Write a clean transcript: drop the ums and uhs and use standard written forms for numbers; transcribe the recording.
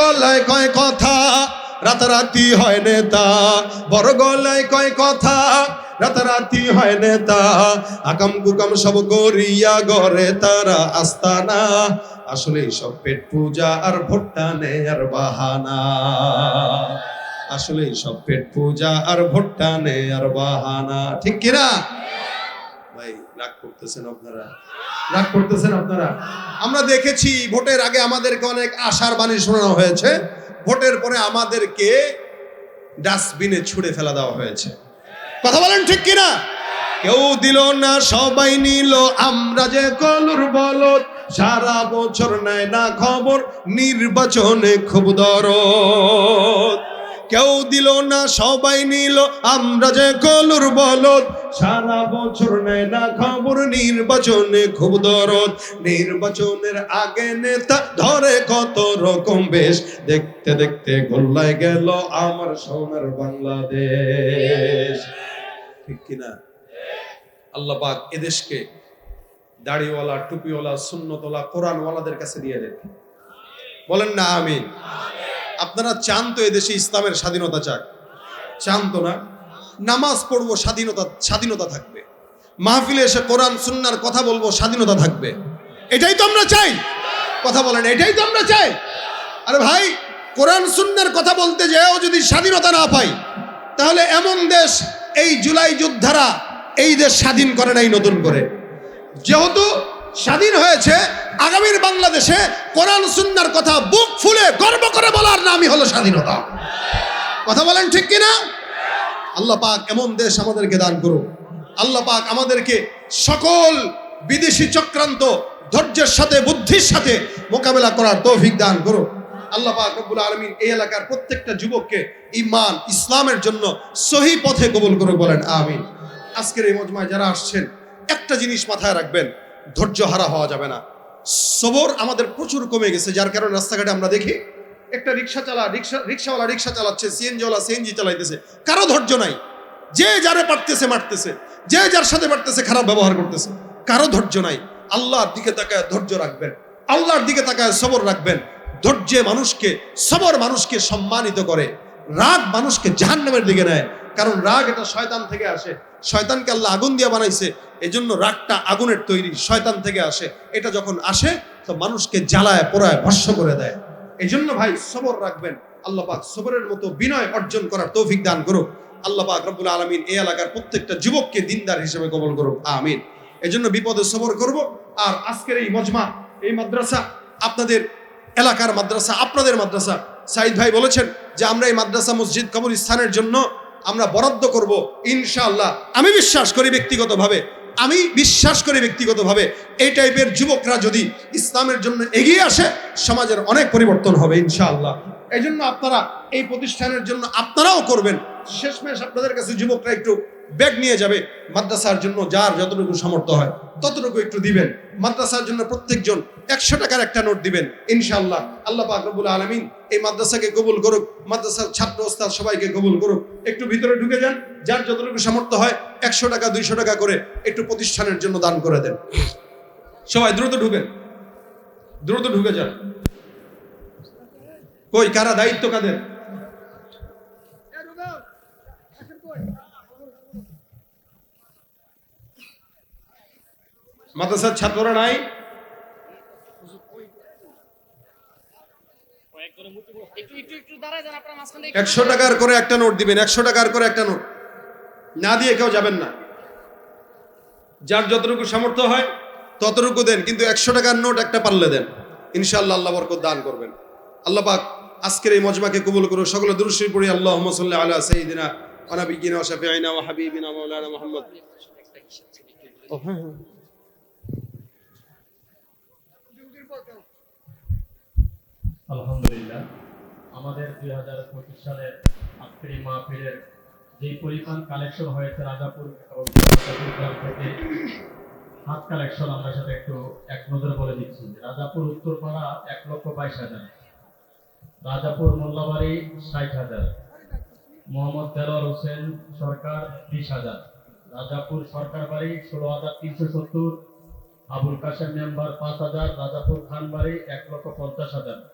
গলায় কয় কথা, রাতারাতি হয় নেতা। বড় গলায় কয় কথা, রাতারাতি হয় নেতা। আকাম কুকাম সব করিয়া গড়ে তারা আস্তানা। আসলে সব পেট পূজা আর ভোট্টা নেয়ার বাহানা। আসলে সব পেট পূজা আর ভোট্টা নেয়ার বাহানা। ঠিক কিনা ভাই? রাগ করতেছেন আপনারা, রাগ করতেছেন আপনারা। আমরা দেখেছি ভোটের আগে আমাদেরকে অনেক আশার বাণী শোনানো হয়েছে, ভোটের পরে আমাদেরকে ডাস্টবিনে ছুঁড়ে ফেলা দেওয়া হয়েছে। কথা বলেন ঠিক কিনা? কেউ দিল না সবাই নিল, আমরা যে কলুর বলদ। সারা বছর নেয় না খবর, নির্বাচনে খুব দরদ। কেউ দিল না সবাই নিল, আমরা যে কলুর বলদ। সারা বছর নেয় না খবর, নির্বাচনে খুব দরদ। নির্বাচনের আগে নেতা ধরে কত রকম বেশ, দেখতে দেখতে গোল্লায় গেল আমার সোনার বাংলাদেশ। ঠিক কিনা? আল্লাহ পাক এদেশকে দাড়িওয়ালা, টুপিওয়ালা, সুন্নতওয়ালা, কোরআনওয়ালাদের কাছে দিয়ে দেন। বলেন না আমিন। আপনারা চান তো এদেশে ইসলামের স্বাধীনতা চাক? চান তো না? নামাজ পড়বো, স্বাধীনতা থাকবে। মাহফিলে এসে কোরআন সুন্নাহর কথা বলবো, স্বাধীনতা থাকবে। এটাই তো আমরা চাই। কথা বলেন, এটাই তো আমরা চাই। আরে ভাই, কোরআন সুন্নাহর কথা বলতে যেও যদি স্বাধীনতা না পাই, তাহলে এমন দেশ, এই জুলাই যোদ্ধারা এই দেশ স্বাধীন করে নাই নতুন করে। যেহেতু স্বাধীন হয়েছে, আগামীর বাংলাদেশে কোরআন সুন্নাহর কথা বুক ফুলে গর্ব করে বলার নামই হলো স্বাধীনতা। কথা বলেন ঠিক কিনা? আল্লাহ পাক এমন দেশ আমাদেরকে দান করুক। আল্লাহ পাক আমাদেরকে সকল বিদেশি চক্রান্ত ধৈর্যের সাথে, বুদ্ধির সাথে মোকাবেলা করার তৌফিক দান করুক। আল্লাহ পাক রব্বুল আলামিন এই এলাকার প্রত্যেকটা যুবককে ঈমান, ইসলামের জন্য সহি পথে কবুল করুক। বলেন আমিন। আজকের এই মজমায় যারা আসছেন, একটা জিনিস মাথায় রাখবেন, ধৈর্য হারা হওয়া যাবে না। সবর আমাদের প্রচুর কমে গেছে, যার কারণে রাস্তাঘাটে আমরা দেখি একটা রিক্সাওয়ালা রিক্সা চালাচ্ছে, সিএনজিওয়ালা সিএনজি চালাইতেছে, কারো ধৈর্য নাই। যে যারে পারতেছে মারতেছে, যে যার সাথে পারতেছে খারাপ ব্যবহার করতেছে, কারো ধৈর্য নাই। আল্লাহর দিকে তাকায় ধৈর্য রাখবেন, আল্লাহর দিকে তাকায় সবর রাখবেন। ধৈর্যে মানুষকে, সবর মানুষকে সম্মানিত করে। রাগ মানুষকে জাহান্নামের দিকে নেয়, কারণ রাগ এটা শয়তান থেকে আসে। শয়তানকে আল্লাহ আগুন দিয়ে বানাইছে, এজন্য রাগটা আগুনের তৈরি, শয়তান থেকে আসে। এটা যখন আসে তো মানুষকে জ্বালায় পোড়ায় ভস্ম করে দেয়। এই জন্য ভাই সবর রাখবেন। আল্লাহ পাক সবরের মতো বিনয় অর্জন করার তৌফিক দান করুক। আল্লাহ পাক রব্বুল আলামিন এই এলাকার প্রত্যেকটা যুবককে দিনদার হিসেবে কবুল করুক। আমিন। এই জন্য বিপদে সবর করব। আর আজকের এই মজমা, এই মাদ্রাসা আপনাদের এলাকার মাদ্রাসা, আপনাদের মাদ্রাসা। সাইদ ভাই বলেছেন যে আমরা এই মাদ্রাসা, মসজিদ, কবরস্থানের জন্য আমরা বরাদ্দ করব ইনশাআল্লাহ। আমি বিশ্বাস করি ব্যক্তিগতভাবে এই টাইপের যুবকরা যদি ইসলামের জন্য এগিয়ে আসে, সমাজের অনেক পরিবর্তন হবে ইনশাআল্লাহ। এই জন্য আপনারা এই প্রতিষ্ঠানের জন্য আপনারাও করবেন। শেষমেশ আপনাদের কাছে যুবকরা একটু ব্যাগ নিয়ে যাবে, মাদ্রাসার জন্য যার যতটুকু সামর্থ্য হয় ততটুকু একটু দিবেন। মাদ্রাসার জন্য প্রত্যেকজন 100 টাকার একটা নোট দিবেন ইনশাআল্লাহ। আল্লাহ পাক রব্বুল আলামিন এই মাদ্রাসাকে কবুল করুক, মাদ্রাসার ছাত্র ওস্তাদ সবাইকে কবুল করুক। একটু ভিতরে ঢুকে যান, যার যতটুকু সামর্থ্য হয় 100 টাকা 200 টাকা করে একটু প্রতিষ্ঠানের জন্য দান করে দেন। সবাই দ্রুত ঢুকেন, দ্রুত ঢুকে যান। কই কারা, দায়িত্ব কাদের? মাদ্রাসার ছাত্ররা নাই? 100 টাকার করে একটা নোট দিবেন, 100 টাকার করে একটা নোট না দিয়ে কেউ যাবেন না। যার যতটুকু সামর্থ্য হয় ততটুকু দেন, কিন্তু 100 টাকার নোট একটা পারলে দেন ইনশাআল্লাহ। আল্লাহ বরকত দান করবেন। আল্লাহ পাক আজকের এই মজমাকে কবুল করুন। সকলে দুরূদ শরীফ পড়ি। আল্লাহুম্মা সাল্লি আলা সাইয়্যিদিনা ওয়া নাবিয়্যিনা ওয়া শাফিঈনা ওয়া হাবিবিনা মাওলানা মুহাম্মদ। আলহামদুলিল্লাহ, আমাদের 2025 সালের আজকের এই মাহফিলের যে পরিমাণ কালেকশন হয়েছে রাজাপুর থেকে, হাত কালেকশন আমরা সাথে একটু এক নজরে বলে দিচ্ছি। রাজাপুর উত্তরপাড়া 1,22,000, রাজাপুর মোল্লাবাড়ি 60,000, মোহাম্মদ দেলোয়ার হোসেন সরকার 20,000, রাজাপুর সরকার বাড়ি 16,370, আবুল কাশেম মেম্বার 5,000, রাজাপুর খানবাড়ি 1,50,000।